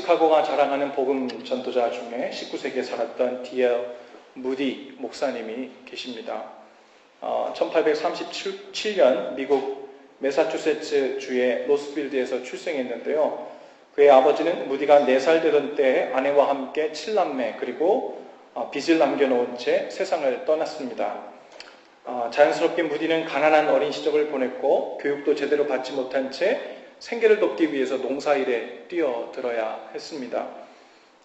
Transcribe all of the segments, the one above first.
시카고가 자랑하는 복음 전도자 중에 19세기에 살았던 D.L. 무디 목사님이 계십니다. 1837년 미국 매사추세츠 주의 로스필드에서 출생했는데요. 그의 아버지는 무디가 4살 되던 때에 아내와 함께 7남매 그리고 빚을 남겨놓은 채 세상을 떠났습니다. 자연스럽게 무디는 가난한 어린 시절을 보냈고 교육도 제대로 받지 못한 채 생계를 돕기 위해서 농사일에 뛰어들어야 했습니다.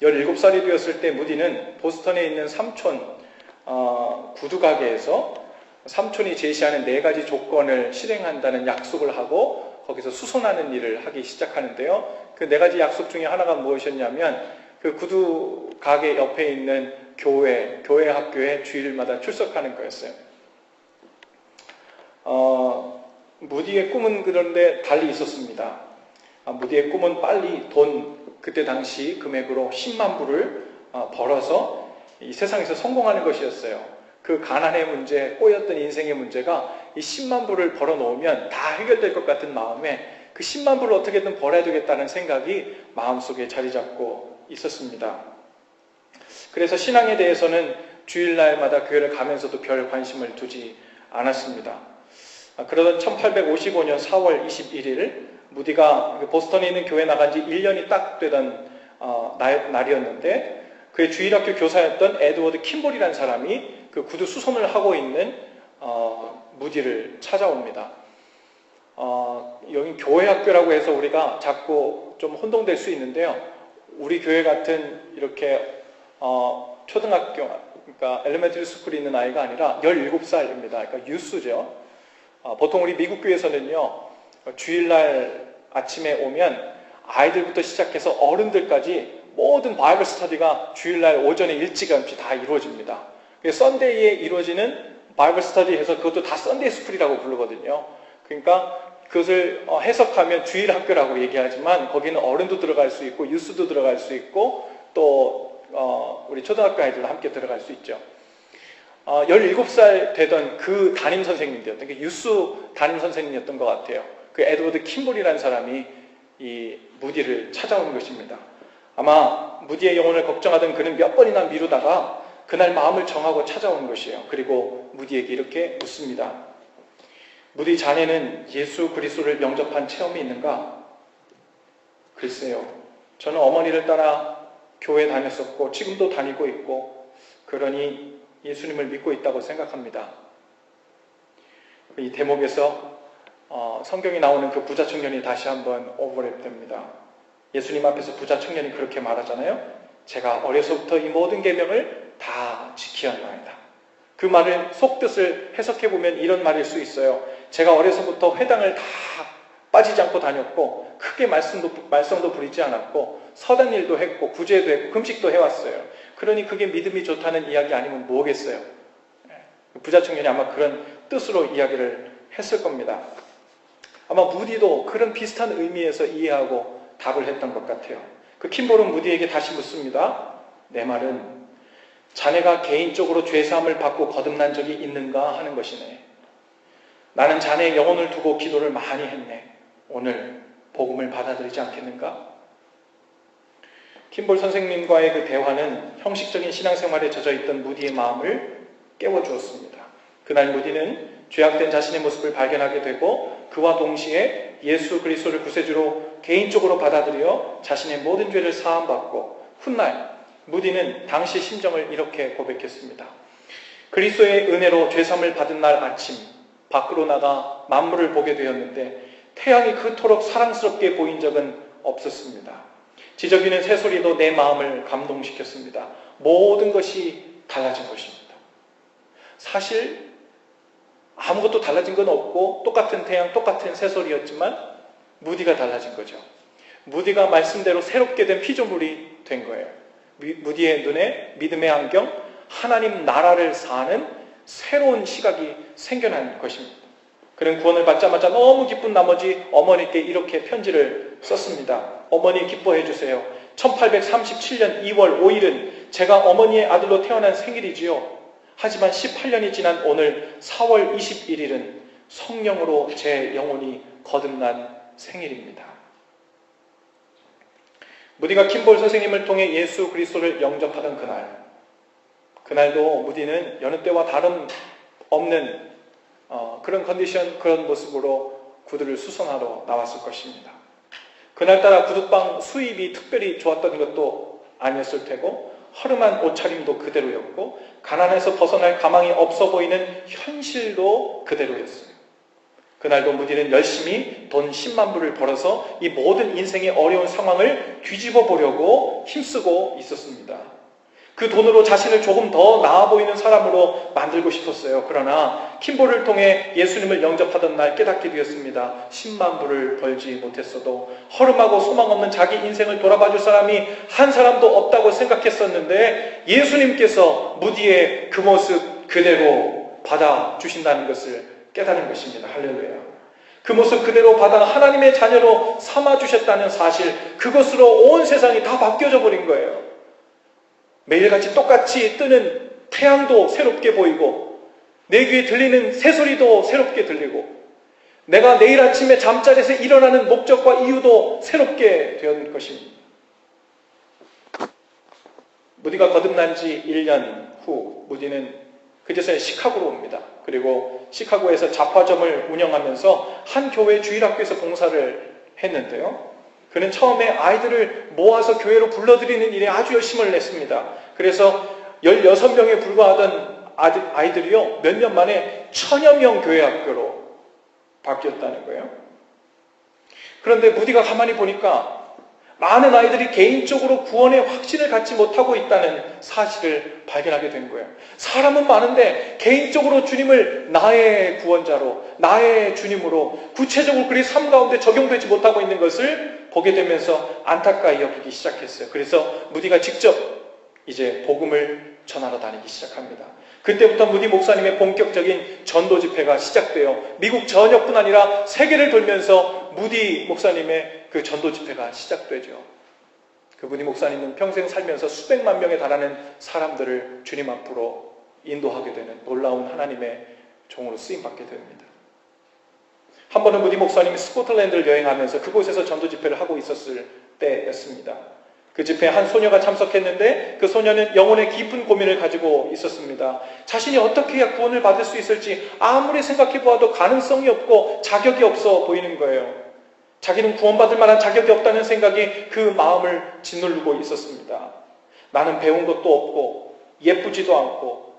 17살이 되었을 때 무디는 보스턴에 있는 삼촌 구두가게에서 삼촌이 제시하는 4가지 조건을 실행한다는 약속을 하고 거기서 수선하는 일을 하기 시작하는데요. 그 4가지 약속 중에 하나가 무엇이었냐면 그 구두가게 옆에 있는 교회 학교에 주일마다 출석하는 거였어요. 무디의 꿈은 그런데 달리 있었습니다. 무디의 꿈은 빨리 그때 당시 금액으로 10만 불을 벌어서 이 세상에서 성공하는 것이었어요. 그 가난의 문제, 꼬였던 인생의 문제가 이 10만 불을 벌어놓으면 다 해결될 것 같은 마음에 그 10만 불을 어떻게든 벌어야 되겠다는 생각이 마음속에 자리 잡고 있었습니다. 그래서 신앙에 대해서는 주일날마다 교회를 가면서도 별 관심을 두지 않았습니다. 그러던 1855년 4월 21일 무디가 보스턴에 있는 교회 나간 지 1년이 딱 되던 날이었는데 그의 주일학교 교사였던 에드워드 킴볼이라는 사람이 그 구두 수선을 하고 있는 무디를 찾아옵니다. 여기 교회 학교라고 해서 우리가 자꾸 좀 혼동될 수 있는데요. 우리 교회 같은 이렇게 초등학교, 그러니까 엘리멘터리 스쿨이 있는 아이가 아니라 17살입니다. 그러니까 유스죠. 보통 우리 미국 교회에서는요, 주일날 아침에 오면 아이들부터 시작해서 어른들까지 모든 바이블 스터디가 주일날 오전에 일찌감치 다 이루어집니다. 썬데이에 이루어지는 바이블 스터디에서 그것도 다 썬데이 스쿨이라고 부르거든요. 그러니까 그것을 해석하면 주일 학교라고 얘기하지만 거기는 어른도 들어갈 수 있고 유스도 들어갈 수 있고 또 우리 초등학교 아이들도 함께 들어갈 수 있죠. 17살 되던 그 담임 선생님이었던 게 유스 담임 선생님이었던 것 같아요. 그 에드워드 킴볼이라는 사람이 이 무디를 찾아온 것입니다. 아마 무디의 영혼을 걱정하던 그는 몇 번이나 미루다가 그날 마음을 정하고 찾아온 것이에요. 그리고 무디에게 이렇게 묻습니다. 무디 자네는 예수 그리스도를 영접한 체험이 있는가? 글쎄요. 저는 어머니를 따라 교회 다녔었고 지금도 다니고 있고 그러니 예수님을 믿고 있다고 생각합니다. 이 대목에서 성경이 나오는 그 부자 청년이 다시 한번 오버랩됩니다. 예수님 앞에서 부자 청년이 그렇게 말하잖아요. 제가 어려서부터 이 모든 계명을 다 지키었나이다. 그 말을 속뜻을 해석해보면 이런 말일 수 있어요. 제가 어려서부터 회당을 다 빠지지 않고 다녔고 크게 말썽도 부리지 않았고 서당일도 했고 구제도 했고 금식도 해왔어요. 그러니 그게 믿음이 좋다는 이야기 아니면 뭐겠어요. 부자 청년이 아마 그런 뜻으로 이야기를 했을 겁니다. 아마 무디도 그런 비슷한 의미에서 이해하고 답을 했던 것 같아요. 그 킴볼은 무디에게 다시 묻습니다. 내 말은 자네가 개인적으로 죄사함을 받고 거듭난 적이 있는가 하는 것이네. 나는 자네의 영혼을 두고 기도를 많이 했네. 오늘 복음을 받아들이지 않겠는가? 킴볼 선생님과의 그 대화는 형식적인 신앙생활에 젖어있던 무디의 마음을 깨워주었습니다. 그날 무디는 죄악된 자신의 모습을 발견하게 되고 그와 동시에 예수 그리스도를 구세주로 개인적으로 받아들여 자신의 모든 죄를 사함받고 훗날 무디는 당시 심정을 이렇게 고백했습니다. 그리스도의 은혜로 죄사함을 받은 날 아침 밖으로 나가 만물을 보게 되었는데 태양이 그토록 사랑스럽게 보인 적은 없었습니다. 지저귀는 새소리도 내 마음을 감동시켰습니다. 모든 것이 달라진 것입니다. 사실 아무것도 달라진 건 없고 똑같은 태양, 똑같은 새소리였지만 무디가 달라진 거죠. 무디가 말씀대로 새롭게 된 피조물이 된 거예요. 무디의 눈에 믿음의 안경, 하나님 나라를 사는 새로운 시각이 생겨난 것입니다. 그는 구원을 받자마자 너무 기쁜 나머지 어머니께 이렇게 편지를 썼습니다. 어머니 기뻐해 주세요. 1837년 2월 5일은 제가 어머니의 아들로 태어난 생일이지요. 하지만 18년이 지난 오늘 4월 21일은 성령으로 제 영혼이 거듭난 생일입니다. 무디가 킴볼 선생님을 통해 예수 그리스도를 영접하던 그날도 무디는 여느 때와 다름없는 그런 컨디션, 그런 모습으로 구두를 수선하러 나왔을 것입니다. 그날따라 구두방 수입이 특별히 좋았던 것도 아니었을 테고 허름한 옷차림도 그대로였고 가난해서 벗어날 가망이 없어 보이는 현실도 그대로였어요. 그날도 무디는 열심히 돈 10만 불을 벌어서 이 모든 인생의 어려운 상황을 뒤집어 보려고 힘쓰고 있었습니다. 그 돈으로 자신을 조금 더 나아 보이는 사람으로 만들고 싶었어요. 그러나 킴볼을 통해 예수님을 영접하던 날 깨닫게 되었습니다. 10만 불을 벌지 못했어도 허름하고 소망 없는 자기 인생을 돌아봐 줄 사람이 한 사람도 없다고 생각했었는데 예수님께서 무디의 그 모습 그대로 받아주신다는 것을 깨달은 것입니다. 할렐루야. 그 모습 그대로 받아 하나님의 자녀로 삼아주셨다는 사실, 그것으로 온 세상이 다 바뀌어져 버린 거예요. 매일같이 똑같이 뜨는 태양도 새롭게 보이고 내 귀에 들리는 새소리도 새롭게 들리고 내가 내일 아침에 잠자리에서 일어나는 목적과 이유도 새롭게 된 것입니다. 무디가 거듭난 지 1년 후 무디는 그제서야 시카고로 옵니다. 그리고 시카고에서 잡화점을 운영하면서 한 교회 주일학교에서 봉사를 했는데요. 그는 처음에 아이들을 모아서 교회로 불러들이는 일에 아주 열심을 냈습니다. 그래서 16명에 불과하던 아이들이요, 몇 년 만에 1000여 명 교회 학교로 바뀌었다는 거예요. 그런데 무디가 가만히 보니까 많은 아이들이 개인적으로 구원의 확신을 갖지 못하고 있다는 사실을 발견하게 된 거예요. 사람은 많은데 개인적으로 주님을 나의 구원자로, 나의 주님으로 구체적으로 그리 삶 가운데 적용되지 못하고 있는 것을 보게 되면서 안타까이 여기기 시작했어요. 그래서 무디가 직접 이제 복음을 전하러 다니기 시작합니다. 그때부터 무디 목사님의 본격적인 전도 집회가 시작되어 미국 전역뿐 아니라 세계를 돌면서 무디 목사님의 그 전도 집회가 시작되죠. 그 무디 목사님은 평생 살면서 수백만 명에 달하는 사람들을 주님 앞으로 인도하게 되는 놀라운 하나님의 종으로 쓰임받게 됩니다. 한 번은 무디 목사님이 스코틀랜드를 여행하면서 그곳에서 전도 집회를 하고 있었을 때였습니다. 그 집회에 한 소녀가 참석했는데 그 소녀는 영혼의 깊은 고민을 가지고 있었습니다. 자신이 어떻게 해야 구원을 받을 수 있을지 아무리 생각해 보아도 가능성이 없고 자격이 없어 보이는 거예요. 자기는 구원받을 만한 자격이 없다는 생각이 그 마음을 짓누르고 있었습니다. 나는 배운 것도 없고 예쁘지도 않고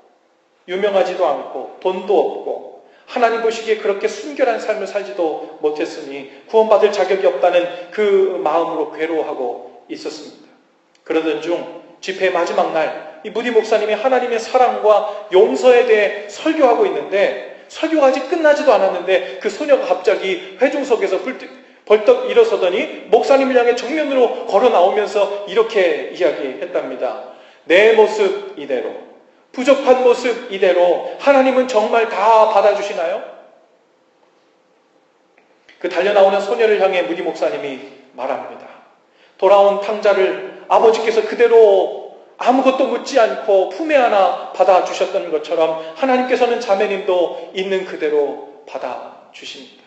유명하지도 않고 돈도 없고 하나님 보시기에 그렇게 순결한 삶을 살지도 못했으니 구원받을 자격이 없다는 그 마음으로 괴로워하고 있었습니다. 그러던 중 집회의 마지막 날 이 무디 목사님이 하나님의 사랑과 용서에 대해 설교하고 있는데 설교가 아직 끝나지도 않았는데 그 소녀가 갑자기 회중석에서 벌떡 일어서더니 목사님을 향해 정면으로 걸어 나오면서 이렇게 이야기했답니다. 내 모습 이대로, 부족한 모습 이대로 하나님은 정말 다 받아주시나요? 그 달려나오는 소녀를 향해 무디 목사님이 말합니다. 돌아온 탕자를 아버지께서 그대로 아무것도 묻지 않고 품에 안아 받아주셨던 것처럼 하나님께서는 자매님도 있는 그대로 받아주십니다.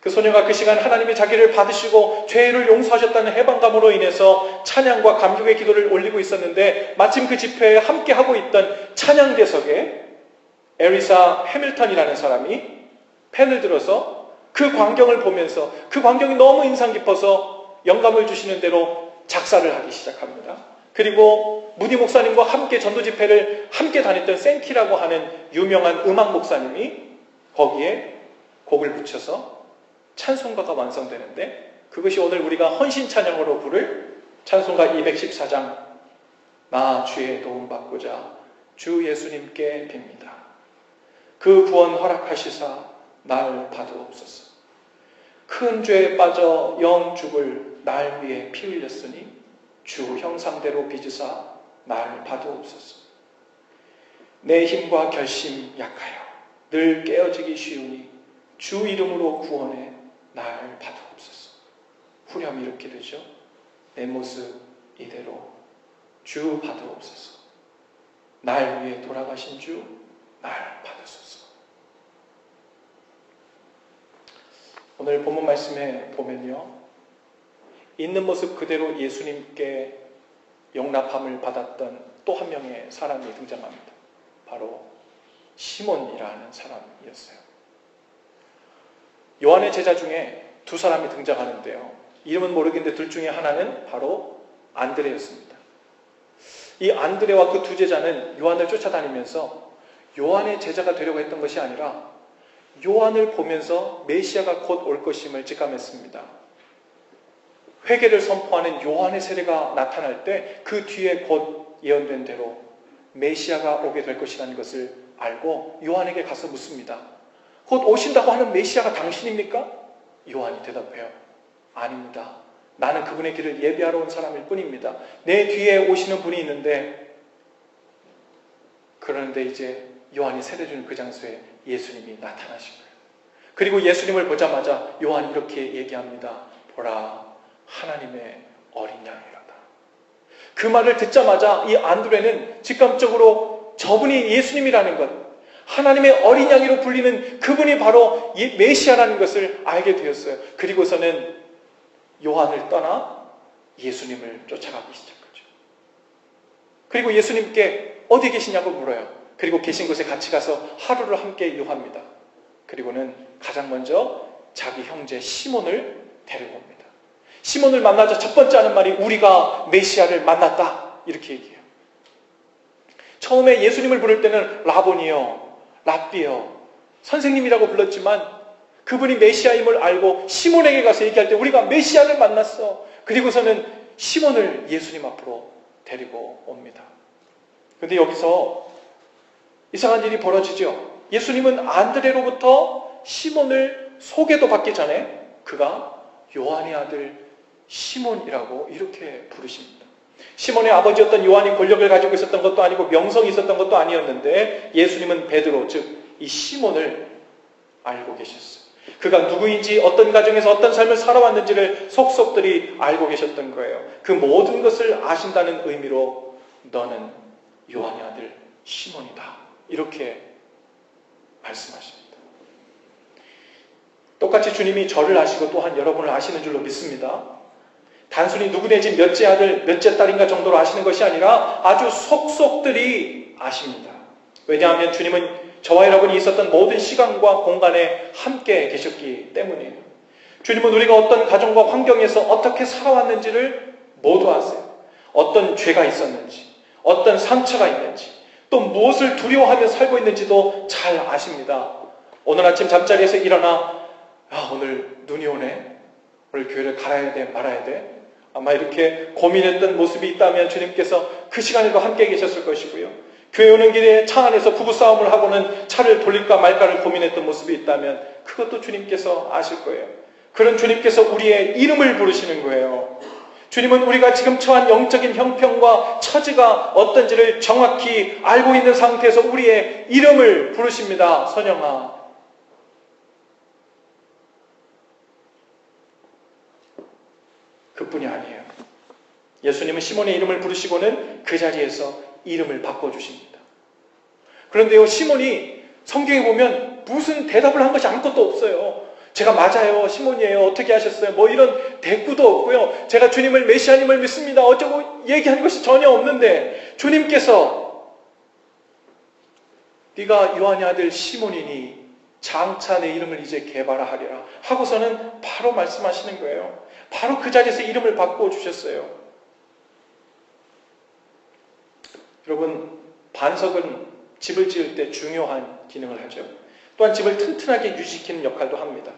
그 소녀가 그 시간 하나님이 자기를 받으시고 죄를 용서하셨다는 해방감으로 인해서 찬양과 감격의 기도를 올리고 있었는데 마침 그 집회에 함께 하고 있던 찬양대석에 에리사 해밀턴이라는 사람이 펜을 들어서 그 광경을 보면서 그 광경이 너무 인상 깊어서 영감을 주시는 대로 작사를 하기 시작합니다. 그리고 무디 목사님과 함께 전도 집회를 함께 다녔던 생키라고 하는 유명한 음악 목사님이 거기에 곡을 붙여서 찬송가가 완성되는데 그것이 오늘 우리가 헌신 찬양으로 부를 찬송가 214장 나 주의 도움 받고자 주 예수님께 빕니다. 그 구원 허락하시사 날 받으옵소서. 큰 죄에 빠져 영 죽을 날 위해 피 흘렸으니 주 형상대로 빚으사 날 받으옵소서. 내 힘과 결심 약하여 늘 깨어지기 쉬우니 주 이름으로 구원해 날 받으옵소서. 후렴이 이렇게 되죠. 내 모습 이대로 주 받으옵소서. 날 위해 돌아가신 주 날 받으소서. 오늘 본문 말씀에 보면요, 있는 모습 그대로 예수님께 용납함을 받았던 또 한 명의 사람이 등장합니다. 바로 시몬이라는 사람이었어요. 요한의 제자 중에 두 사람이 등장하는데요. 이름은 모르겠는데 둘 중에 하나는 바로 안드레였습니다. 이 안드레와 그 두 제자는 요한을 쫓아다니면서 요한의 제자가 되려고 했던 것이 아니라 요한을 보면서 메시아가 곧 올 것임을 직감했습니다. 회개를 선포하는 요한의 세례가 나타날 때 그 뒤에 곧 예언된 대로 메시아가 오게 될 것이라는 것을 알고 요한에게 가서 묻습니다. 곧 오신다고 하는 메시아가 당신입니까? 요한이 대답해요. 아닙니다. 나는 그분의 길을 예비하러 온 사람일 뿐입니다. 내 뒤에 오시는 분이 있는데, 그런데 이제 요한이 세례주는 그 장소에 예수님이 나타나신 거예요. 그리고 예수님을 보자마자 요한이 이렇게 얘기합니다. 보라, 하나님의 어린 양이로다. 그 말을 듣자마자 이 안드레는 직감적으로 저분이 예수님이라는 것, 하나님의 어린 양이로 불리는 그분이 바로 메시아라는 것을 알게 되었어요. 그리고서는 요한을 떠나 예수님을 쫓아가기 시작하죠. 그리고 예수님께 어디 계시냐고 물어요. 그리고 계신 곳에 같이 가서 하루를 함께 유합니다. 그리고는 가장 먼저 자기 형제 시몬을 데리고 옵니다. 시몬을 만나자 첫 번째 하는 말이 우리가 메시아를 만났다, 이렇게 얘기해요. 처음에 예수님을 부를 때는 라보니요, 랍비요, 선생님이라고 불렀지만 그분이 메시아임을 알고 시몬에게 가서 얘기할 때 우리가 메시아를 만났어. 그리고서는 시몬을 예수님 앞으로 데리고 옵니다. 그런데 여기서 이상한 일이 벌어지죠. 예수님은 안드레로부터 시몬을 소개도 받기 전에 그가 요한의 아들 시몬이라고 이렇게 부르십니다. 시몬의 아버지였던 요한이 권력을 가지고 있었던 것도 아니고 명성이 있었던 것도 아니었는데 예수님은 베드로, 즉 이 시몬을 알고 계셨어요. 그가 누구인지, 어떤 가정에서 어떤 삶을 살아왔는지를 속속들이 알고 계셨던 거예요. 그 모든 것을 아신다는 의미로 너는 요한의 아들 시몬이다, 이렇게 말씀하십니다. 똑같이 주님이 저를 아시고 또한 여러분을 아시는 줄로 믿습니다. 단순히 누구네 집 몇째 아들, 몇째 딸인가 정도로 아시는 것이 아니라 아주 속속들이 아십니다. 왜냐하면 주님은 저와 여러분이 있었던 모든 시간과 공간에 함께 계셨기 때문이에요. 주님은 우리가 어떤 가정과 환경에서 어떻게 살아왔는지를 모두 아세요. 어떤 죄가 있었는지, 어떤 상처가 있는지, 또 무엇을 두려워하며 살고 있는지도 잘 아십니다. 오늘 아침 잠자리에서 일어나 오늘 눈이 오네, 오늘 교회를 갈아야 돼 말아야 돼, 아마 이렇게 고민했던 모습이 있다면 주님께서 그 시간에도 함께 계셨을 것이고요. 교회 오는 길에 차 안에서 부부싸움을 하고는 차를 돌릴까 말까를 고민했던 모습이 있다면 그것도 주님께서 아실 거예요. 그런 주님께서 우리의 이름을 부르시는 거예요. 주님은 우리가 지금 처한 영적인 형편과 처지가 어떤지를 정확히 알고 있는 상태에서 우리의 이름을 부르십니다. 선영아, 그뿐이 아니에요. 예수님은 시몬의 이름을 부르시고는 그 자리에서 이름을 바꿔주십니다. 그런데요, 시몬이 성경에 보면 무슨 대답을 한 것이 아무것도 없어요. 제가 맞아요, 시몬이에요, 어떻게 하셨어요, 뭐 이런 대꾸도 없고요. 제가 주님을 메시아님을 믿습니다, 어쩌고 얘기한 것이 전혀 없는데 주님께서 네가 요한의 아들 시몬이니 장차 내 이름을 이제 개발하리라 하고서는 바로 말씀하시는 거예요. 바로 그 자리에서 이름을 바꿔주셨어요. 여러분, 반석은 집을 지을 때 중요한 기능을 하죠. 또한 집을 튼튼하게 유지시키는 역할도 합니다.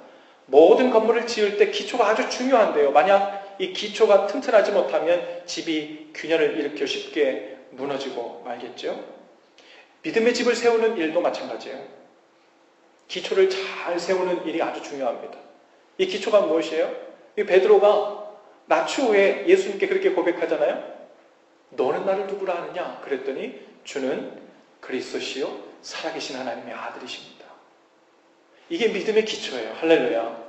모든 건물을 지을 때 기초가 아주 중요한데요. 만약 이 기초가 튼튼하지 못하면 집이 균열을 일으켜 쉽게 무너지고 말겠죠. 믿음의 집을 세우는 일도 마찬가지예요. 기초를 잘 세우는 일이 아주 중요합니다. 이 기초가 무엇이에요? 이 베드로가 낮추 후에 예수님께 그렇게 고백하잖아요. 너는 나를 누구라 하느냐? 그랬더니 주는 그리스도시요 살아계신 하나님의 아들이십니다. 이게 믿음의 기초예요. 할렐루야.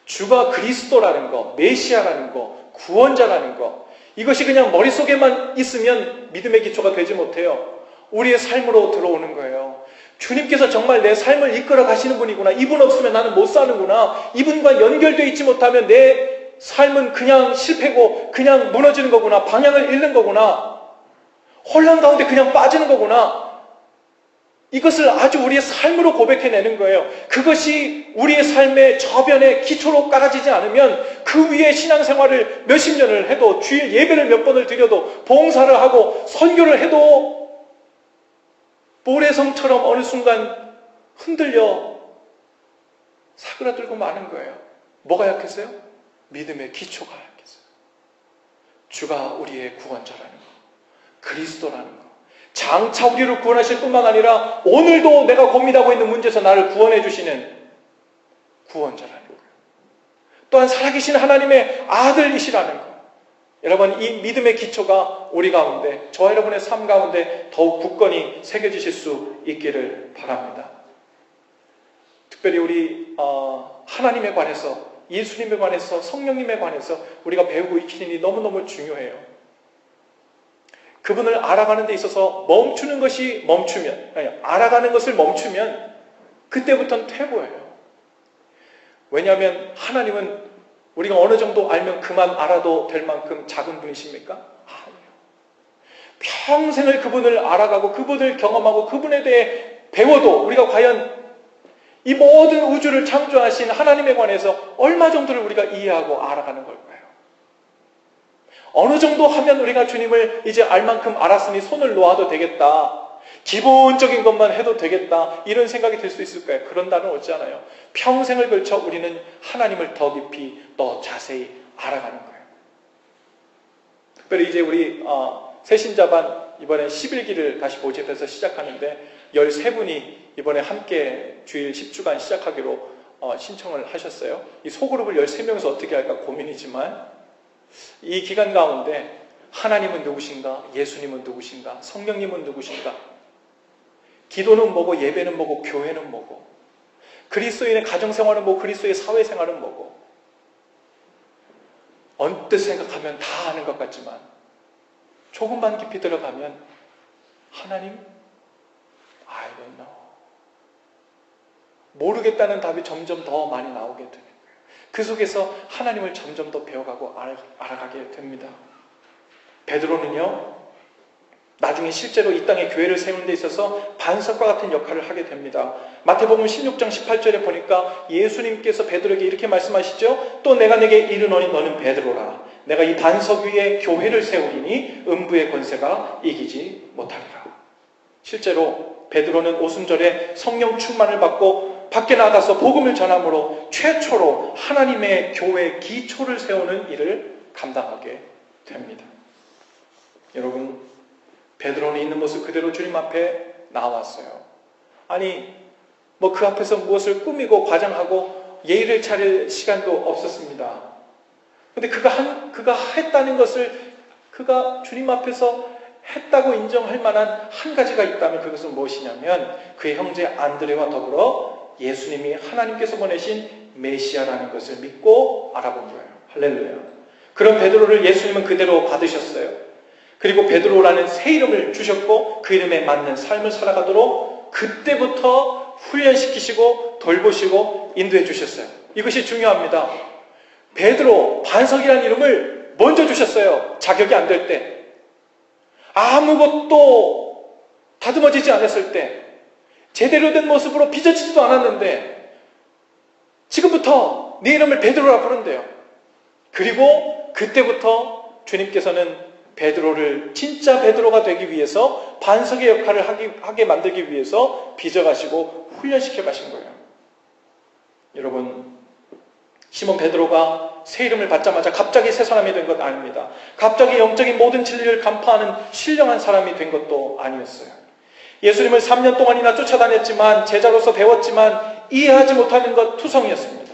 주가 그리스도라는 거, 메시아라는 거, 구원자라는 거, 이것이 그냥 머릿속에만 있으면 믿음의 기초가 되지 못해요. 우리의 삶으로 들어오는 거예요. 주님께서 정말 내 삶을 이끌어 가시는 분이구나. 이분 없으면 나는 못 사는구나. 이분과 연결되어 있지 못하면 내 삶은 그냥 실패고 그냥 무너지는 거구나. 방향을 잃는 거구나. 혼란 가운데 그냥 빠지는 거구나. 이것을 아주 우리의 삶으로 고백해내는 거예요. 그것이 우리의 삶의 저변의 기초로 깔아지지 않으면 그 위에 신앙생활을 몇십 년을 해도, 주일 예배를 몇 번을 드려도, 봉사를 하고 선교를 해도 모래성처럼 어느 순간 흔들려 사그라들고 마는 거예요. 뭐가 약했어요? 믿음의 기초가 약했어요. 주가 우리의 구원자라는 거, 그리스도라는 거, 장차 우리를 구원하실 뿐만 아니라 오늘도 내가 고민하고 있는 문제에서 나를 구원해 주시는 구원자라는 거예요. 또한 살아계신 하나님의 아들이시라는 거. 여러분, 이 믿음의 기초가 우리 가운데, 저와 여러분의 삶 가운데 더욱 굳건히 새겨지실 수 있기를 바랍니다. 특별히 우리 하나님에 관해서, 예수님에 관해서, 성령님에 관해서 우리가 배우고 익히는 일이 너무너무 중요해요. 그분을 알아가는 데 있어서 멈추는 것이 멈추면, 알아가는 것을 멈추면 그때부터는 퇴보예요. 왜냐하면 하나님은 우리가 어느 정도 알면 그만 알아도 될 만큼 작은 분이십니까? 아니에요. 평생을 그분을 알아가고 그분을 경험하고 그분에 대해 배워도 우리가 과연 이 모든 우주를 창조하신 하나님에 관해서 얼마 정도를 우리가 이해하고 알아가는 걸까요? 어느 정도 하면 우리가 주님을 이제 알 만큼 알았으니 손을 놓아도 되겠다. 기본적인 것만 해도 되겠다. 이런 생각이 들 수 있을까요? 그런 날은 오지 않아요. 평생을 걸쳐 우리는 하나님을 더 깊이, 더 자세히 알아가는 거예요. 특별히 이제 우리 새신자반 이번에 11기를 다시 모집해서 시작하는데 13분이 이번에 함께 주일 10주간 시작하기로 신청을 하셨어요. 이 소그룹을 13명에서 어떻게 할까 고민이지만 이 기간 가운데 하나님은 누구신가? 예수님은 누구신가? 성령님은 누구신가? 기도는 뭐고, 예배는 뭐고, 교회는 뭐고, 그리스도인의 가정생활은 뭐고, 그리스도의 사회생활은 뭐고, 언뜻 생각하면 다 아는 것 같지만 조금만 깊이 들어가면 하나님? I don't know. 모르겠다는 답이 점점 더 많이 나오게 되는 거예요. 그 속에서 하나님을 점점 더 배워가고 알아가게 됩니다. 베드로는요, 나중에 실제로 이 땅에 교회를 세우는 데 있어서 반석과 같은 역할을 하게 됩니다. 마태복음 16장 18절에 보니까 예수님께서 베드로에게 이렇게 말씀하시죠. 또 내가 내게 이르노니 너는 베드로라. 내가 이 반석 위에 교회를 세우리니 음부의 권세가 이기지 못하리라. 실제로 베드로는 오순절에 성령 충만을 받고 밖에 나가서 복음을 전함으로 최초로 하나님의 교회 기초를 세우는 일을 감당하게 됩니다. 여러분, 베드로는 있는 모습 그대로 주님 앞에 나왔어요. 아니, 뭐 그 앞에서 무엇을 꾸미고 과장하고 예의를 차릴 시간도 없었습니다. 근데 그가 했다는 것을 그가 주님 앞에서 했다고 인정할 만한 한 가지가 있다면 그것은 무엇이냐면 그의 형제 안드레와 더불어 예수님이 하나님께서 보내신 메시아라는 것을 믿고 알아본 거예요. 할렐루야. 그런 베드로를 예수님은 그대로 받으셨어요. 그리고 베드로라는 새 이름을 주셨고 그 이름에 맞는 삶을 살아가도록 그때부터 훈련시키시고 돌보시고 인도해 주셨어요. 이것이 중요합니다. 베드로, 반석이라는 이름을 먼저 주셨어요. 자격이 안 될 때. 아무것도 다듬어지지 않았을 때, 제대로 된 모습으로 빚어지지도 않았는데 지금부터 네 이름을 베드로라 부른대요. 그리고 그때부터 주님께서는 베드로를 진짜 베드로가 되기 위해서 반석의 역할을 하게 만들기 위해서 빚어가시고 훈련시켜 가신 거예요. 여러분, 시몬 베드로가 새 이름을 받자마자 갑자기 새 사람이 된 것 아닙니다. 갑자기 영적인 모든 진리를 간파하는 신령한 사람이 된 것도 아니었어요. 예수님을 3년 동안이나 쫓아다녔지만, 제자로서 배웠지만 이해하지 못하는 것 투성이었습니다.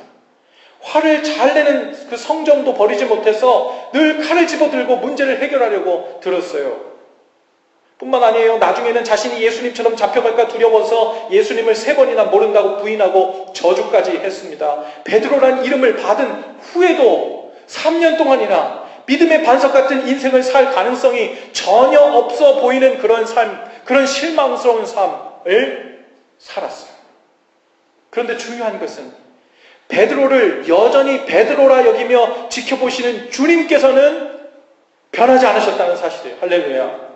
화를 잘 내는 그 성정도 버리지 못해서 늘 칼을 집어들고 문제를 해결하려고 들었어요. 뿐만 아니에요. 나중에는 자신이 예수님처럼 잡혀갈까 두려워서 예수님을 3번이나 모른다고 부인하고 저주까지 했습니다. 베드로라는 이름을 받은 후에도 3년 동안이나 믿음의 반석 같은 인생을 살 가능성이 전혀 없어 보이는 그런 삶, 그런 실망스러운 삶을 살았어요. 그런데 중요한 것은 베드로를 여전히 베드로라 여기며 지켜보시는 주님께서는 변하지 않으셨다는 사실이에요. 할렐루야.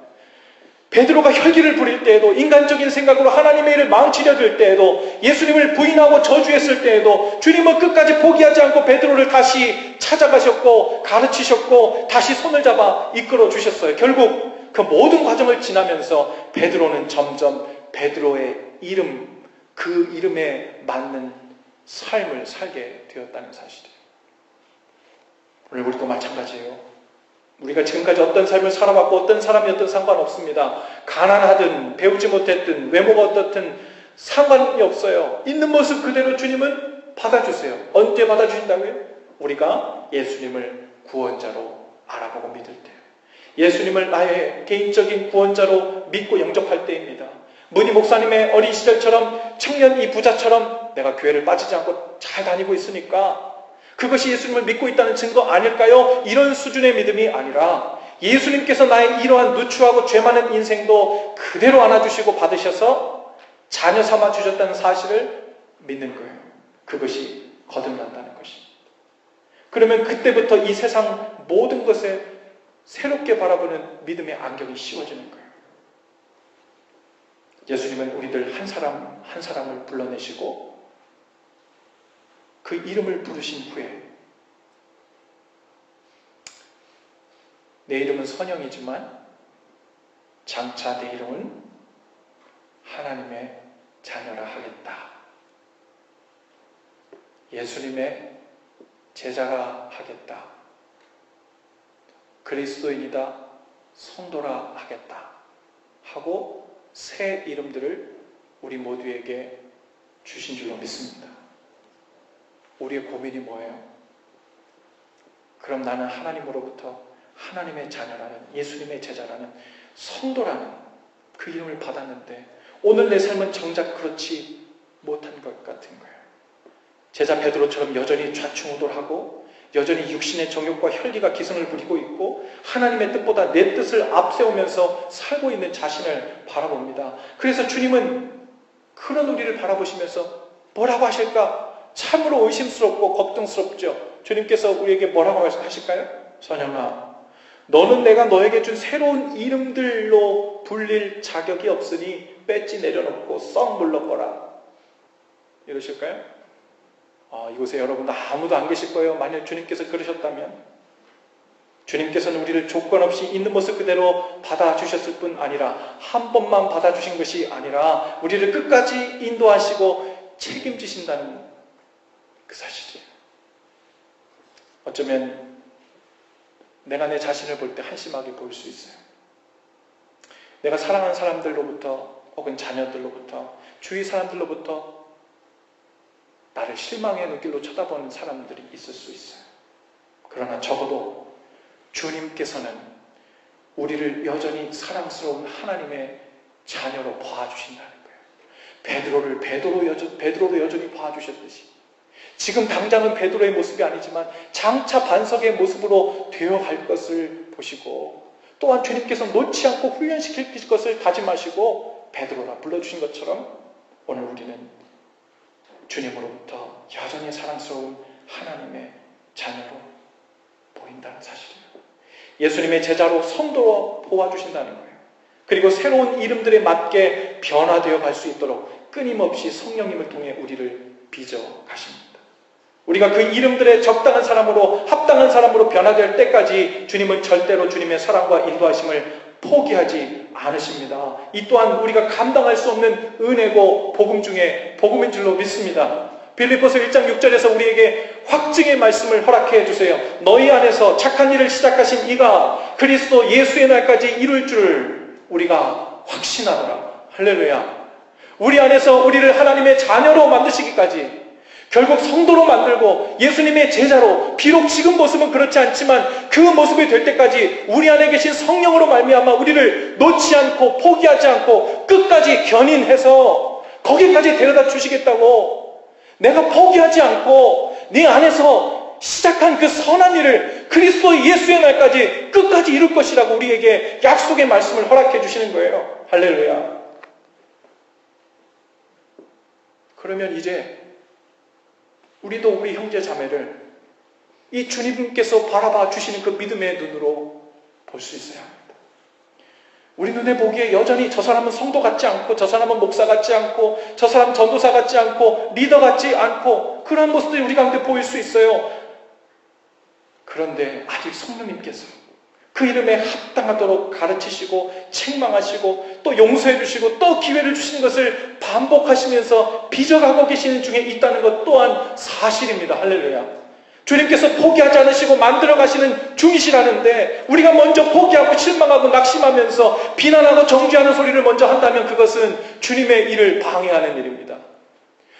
베드로가 혈기를 부릴 때에도, 인간적인 생각으로 하나님의 일을 망치려 들 때에도, 예수님을 부인하고 저주했을 때에도 주님은 끝까지 포기하지 않고 베드로를 다시 찾아가셨고 가르치셨고 다시 손을 잡아 이끌어 주셨어요. 결국 그 모든 과정을 지나면서 베드로는 점점 베드로의 이름, 그 이름에 맞는 삶을 살게 되었다는 사실이에요. 오늘 우리도 마찬가지예요. 우리가 지금까지 어떤 삶을 살아왔고 어떤 사람이었든 상관없습니다. 가난하든 배우지 못했든 외모가 어떻든 상관이 없어요. 있는 모습 그대로 주님은 받아주세요. 언제 받아주신다고요? 우리가 예수님을 구원자로 알아보고 믿을 때요. 예수님을 나의 개인적인 구원자로 믿고 영접할 때입니다. 문희 목사님의 어린 시절처럼, 청년 이 부자처럼 내가 교회를 빠지지 않고 잘 다니고 있으니까 그것이 예수님을 믿고 있다는 증거 아닐까요? 이런 수준의 믿음이 아니라 예수님께서 나의 이러한 누추하고 죄 많은 인생도 그대로 안아주시고 받으셔서 자녀 삼아 주셨다는 사실을 믿는 거예요. 그것이 거듭난다는 것입니다. 그러면 그때부터 이 세상 모든 것에 새롭게 바라보는 믿음의 안경이 씌워지는 거예요. 예수님은 우리들 한 사람 한 사람을 불러내시고 그 이름을 부르신 후에 내 이름은 선영이지만 장차 내 이름은 하나님의 자녀라 하겠다. 예수님의 제자라 하겠다. 그리스도인이다. 성도라 하겠다. 하고 새 이름들을 우리 모두에게 주신 줄로 믿습니다. 우리의 고민이 뭐예요? 그럼 나는 하나님으로부터 하나님의 자녀라는, 예수님의 제자라는, 성도라는 그 이름을 받았는데 오늘 내 삶은 정작 그렇지 못한 것 같은 거예요. 제자 베드로처럼 여전히 좌충우돌하고 여전히 육신의 정욕과 혈기가 기승을 부리고 있고 하나님의 뜻보다 내 뜻을 앞세우면서 살고 있는 자신을 바라봅니다. 그래서 주님은 그런 우리를 바라보시면서 뭐라고 하실까? 참으로 의심스럽고 걱정스럽죠. 주님께서 우리에게 뭐라고 하실까요? 선영아, 너는 내가 너에게 준 새로운 이름들로 불릴 자격이 없으니 배지 내려놓고 썩 물러거라. 이러실까요? 이곳에 여러분 아무도 안 계실 거예요. 만약 주님께서 그러셨다면. 주님께서는 우리를 조건 없이 있는 모습 그대로 받아주셨을 뿐 아니라 한 번만 받아주신 것이 아니라 우리를 끝까지 인도하시고 책임지신다는 그 사실이에요. 어쩌면 내가 내 자신을 볼 때 한심하게 보일 수 있어요. 내가 사랑하는 사람들로부터 혹은 자녀들로부터 주위 사람들로부터 나를 실망의 눈길로 쳐다보는 사람들이 있을 수 있어요. 그러나 적어도 주님께서는 우리를 여전히 사랑스러운 하나님의 자녀로 봐주신다는 거예요. 베드로로 여전히 봐주셨듯이 지금 당장은 베드로의 모습이 아니지만 장차 반석의 모습으로 되어갈 것을 보시고 또한 주님께서 놓지 않고 훈련시킬 것을 다짐하시고 베드로라 불러주신 것처럼 오늘 우리는 주님으로부터 여전히 사랑스러운 하나님의 자녀로 보인다는 사실이에요. 예수님의 제자로 성도로 보아주신다는 거예요. 그리고 새로운 이름들에 맞게 변화되어 갈 수 있도록 끊임없이 성령님을 통해 우리를 빚어 가십니다. 우리가 그 이름들의 적당한 사람으로 합당한 사람으로 변화될 때까지 주님은 절대로 주님의 사랑과 인도하심을 포기하지 않으십니다. 이 또한 우리가 감당할 수 없는 은혜고 복음 중에 복음인 줄로 믿습니다. 빌립보서 1장 6절에서 우리에게 확증의 말씀을 허락해 주세요. 너희 안에서 착한 일을 시작하신 이가 그리스도 예수의 날까지 이룰 줄 우리가 확신하노라. 할렐루야. 우리 안에서 우리를 하나님의 자녀로 만드시기까지 결국 성도로 만들고 예수님의 제자로, 비록 지금 모습은 그렇지 않지만 그 모습이 될 때까지 우리 안에 계신 성령으로 말미암아 우리를 놓지 않고 포기하지 않고 끝까지 견인해서 거기까지 데려다 주시겠다고, 내가 포기하지 않고 네 안에서 시작한 그 선한 일을 그리스도 예수의 날까지 끝까지 이룰 것이라고 우리에게 약속의 말씀을 허락해 주시는 거예요. 할렐루야. 그러면 이제 우리도 우리 형제 자매를 이 주님께서 바라봐 주시는 그 믿음의 눈으로 볼 수 있어야 합니다. 우리 눈에 보기에 여전히 저 사람은 성도 같지 않고, 저 사람은 목사 같지 않고, 저 사람 전도사 같지 않고, 리더 같지 않고, 그런 모습들이 우리 가운데 보일 수 있어요. 그런데 아직 성령님께서 그 이름에 합당하도록 가르치시고 책망하시고 또 용서해 주시고 또 기회를 주시는 것을 반복하시면서 빚어가고 계시는 중에 있다는 것 또한 사실입니다. 할렐루야. 주님께서 포기하지 않으시고 만들어 가시는 중이시라는데 우리가 먼저 포기하고 실망하고 낙심하면서 비난하고 정죄하는 소리를 먼저 한다면 그것은 주님의 일을 방해하는 일입니다.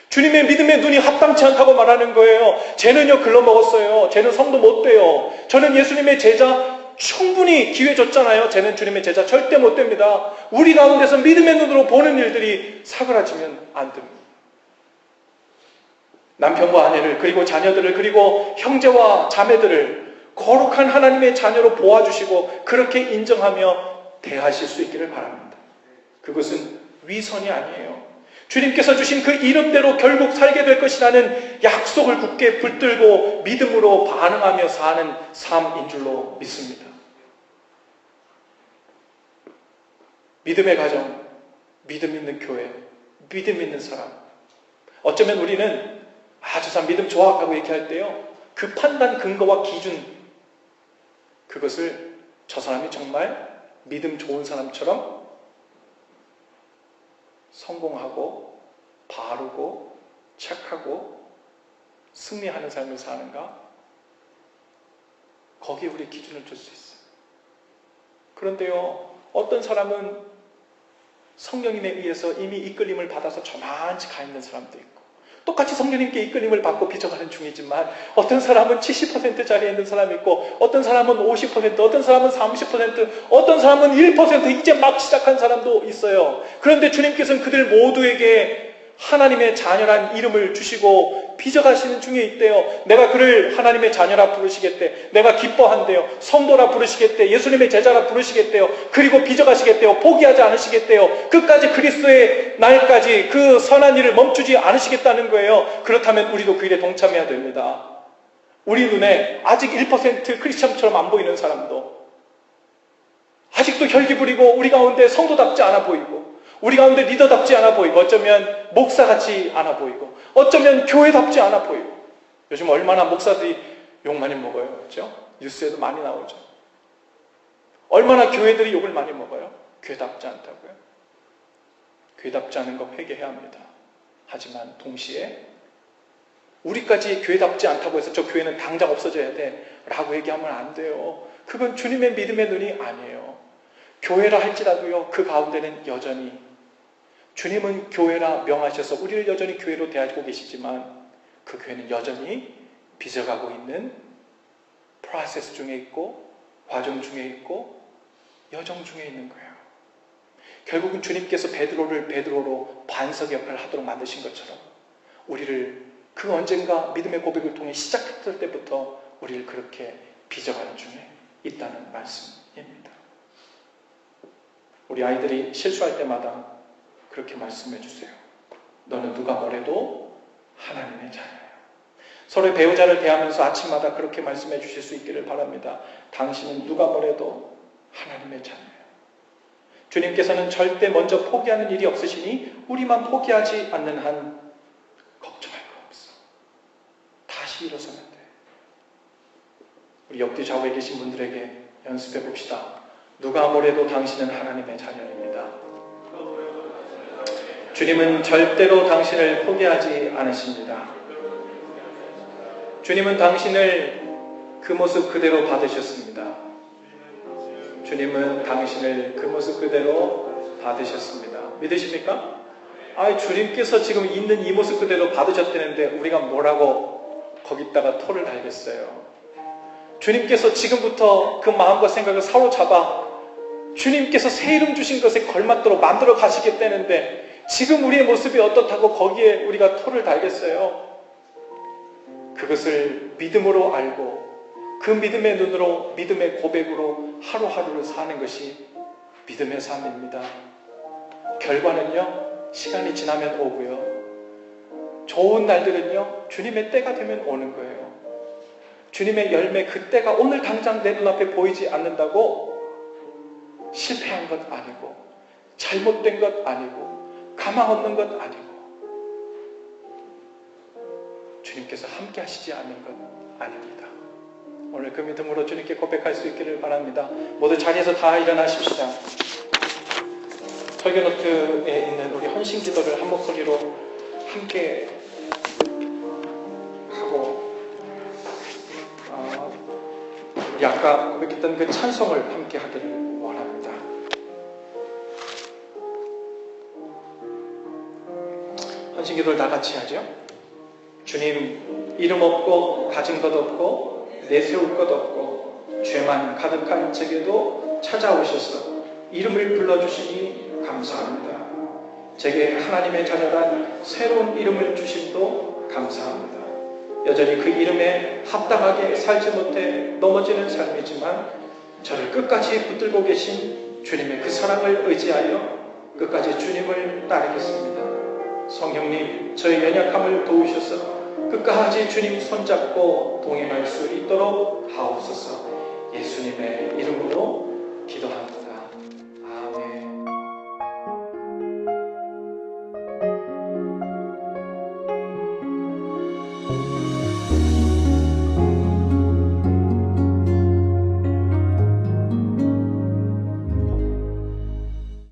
주님의 믿음의 눈이 합당치 않다고 말하는 거예요. 쟤는요 글러먹었어요. 쟤는 성도 못 돼요. 저는 예수님의 제자 충분히 기회 줬잖아요. 쟤는 주님의 제자 절대 못 됩니다. 우리 가운데서 믿음의 눈으로 보는 일들이 사그라지면 안 됩니다. 남편과 아내를 그리고 자녀들을 그리고 형제와 자매들을 거룩한 하나님의 자녀로 보아주시고 그렇게 인정하며 대하실 수 있기를 바랍니다. 그것은 위선이 아니에요. 주님께서 주신 그 이름대로 결국 살게 될 것이라는 약속을 굳게 붙들고 믿음으로 반응하며 사는 삶인 줄로 믿습니다. 믿음의 가정, 믿음 있는 교회, 믿음 있는 사람. 어쩌면 우리는 저 사람 믿음 좋아 하고 얘기할 때요, 그 판단 근거와 기준, 그것을 저 사람이 정말 믿음 좋은 사람처럼 성공하고 바르고 착하고 승리하는 삶을 사는가? 거기에 우리 기준을 줄 수 있어요. 그런데요, 어떤 사람은 성령님에 의해서 이미 이끌림을 받아서 저만치 가 있는 사람도 있고 똑같이 성령님께 이끌림을 받고 빚어가는 중이지만 어떤 사람은 70% 자리에 있는 사람이 있고 어떤 사람은 50%, 어떤 사람은 30%, 어떤 사람은 1% 이제 막 시작한 사람도 있어요. 그런데 주님께서는 그들 모두에게 하나님의 자녀란 이름을 주시고 빚어가시는 중에 있대요. 내가 그를 하나님의 자녀라 부르시겠대. 내가 기뻐한대요. 성도라 부르시겠대. 예수님의 제자라 부르시겠대요. 그리고 빚어가시겠대요. 포기하지 않으시겠대요. 끝까지 그리스도의 날까지 그 선한 일을 멈추지 않으시겠다는 거예요. 그렇다면 우리도 그 일에 동참해야 됩니다. 우리 눈에 아직 1% 크리스천처럼 안 보이는 사람도, 아직도 혈기 부리고 우리 가운데 성도답지 않아 보이고 우리 가운데 리더답지 않아 보이고 어쩌면 목사같이 않아 보이고 어쩌면 교회답지 않아 보이고, 요즘 얼마나 목사들이 욕 많이 먹어요. 그렇죠? 뉴스에도 많이 나오죠. 얼마나 교회들이 욕을 많이 먹어요. 교회답지 않다고요. 교회답지 않은 거 회개해야 합니다. 하지만 동시에 우리까지 교회답지 않다고 해서 저 교회는 당장 없어져야 돼 라고 얘기하면 안 돼요. 그건 주님의 믿음의 눈이 아니에요. 교회라 할지라도요, 그 가운데는 여전히 주님은 교회라 명하셔서 우리를 여전히 교회로 대하고 계시지만 그 교회는 여전히 빚어가고 있는 프로세스 중에 있고 과정 중에 있고 여정 중에 있는 거예요. 결국은 주님께서 베드로를 베드로로 반석의 역할을 하도록 만드신 것처럼 우리를 그 언젠가 믿음의 고백을 통해 시작했을 때부터 우리를 그렇게 빚어가는 중에 있다는 말씀입니다. 우리 아이들이 실수할 때마다 그렇게 말씀해 주세요. 너는 누가 뭐래도 하나님의 자녀야. 서로의 배우자를 대하면서 아침마다 그렇게 말씀해 주실 수 있기를 바랍니다. 당신은 누가 뭐래도 하나님의 자녀야. 주님께서는 절대 먼저 포기하는 일이 없으시니 우리만 포기하지 않는 한 걱정할 거 없어. 다시 일어서면 돼. 우리 옆뒤 좌우에 계신 분들에게 연습해 봅시다. 누가 뭐래도 당신은 하나님의 자녀입니다. 주님은 절대로 당신을 포기하지 않으십니다. 주님은 당신을 그 모습 그대로 받으셨습니다. 주님은 당신을 그 모습 그대로 받으셨습니다. 믿으십니까? 주님께서 지금 있는 이 모습 그대로 받으셨다는데 우리가 뭐라고 거기다가 토를 달겠어요. 주님께서 지금부터 그 마음과 생각을 사로잡아 주님께서 새 이름 주신 것에 걸맞도록 만들어 가시겠다는데 지금 우리의 모습이 어떻다고 거기에 우리가 토를 달겠어요. 그것을 믿음으로 알고 그 믿음의 눈으로 믿음의 고백으로 하루하루를 사는 것이 믿음의 삶입니다. 결과는요, 시간이 지나면 오고요. 좋은 날들은요, 주님의 때가 되면 오는 거예요. 주님의 열매 그 때가 오늘 당장 내 눈앞에 보이지 않는다고 실패한 것 아니고, 잘못된 것 아니고, 가망 없는 것 아니고, 주님께서 함께 하시지 않는 것 아닙니다. 오늘 그 믿음으로 주님께 고백할 수 있기를 바랍니다. 모두 자리에서 다 일어나십시다. 설교 노트에 있는 우리 헌신 기도를 한 목소리로 함께 하고, 우리 아까 고백했던 그 찬송을 함께 하기를 원합니다. 헌신 기도를 다 같이 하죠. 주님, 이름 없고 가진 것 없고 내세울 것 없고 죄만 가득한 제게도 찾아오셔서 이름을 불러주시니 감사합니다. 제게 하나님의 자녀란 새로운 이름을 주심도 감사합니다. 여전히 그 이름에 합당하게 살지 못해 넘어지는 삶이지만 저를 끝까지 붙들고 계신 주님의 그 사랑을 의지하여 끝까지 주님을 따르겠습니다. 성령님, 저의 연약함을 도우셔서 끝까지 주님 손잡고 동행할 수 있도록 하옵소서. 예수님의 이름으로 기도합니다.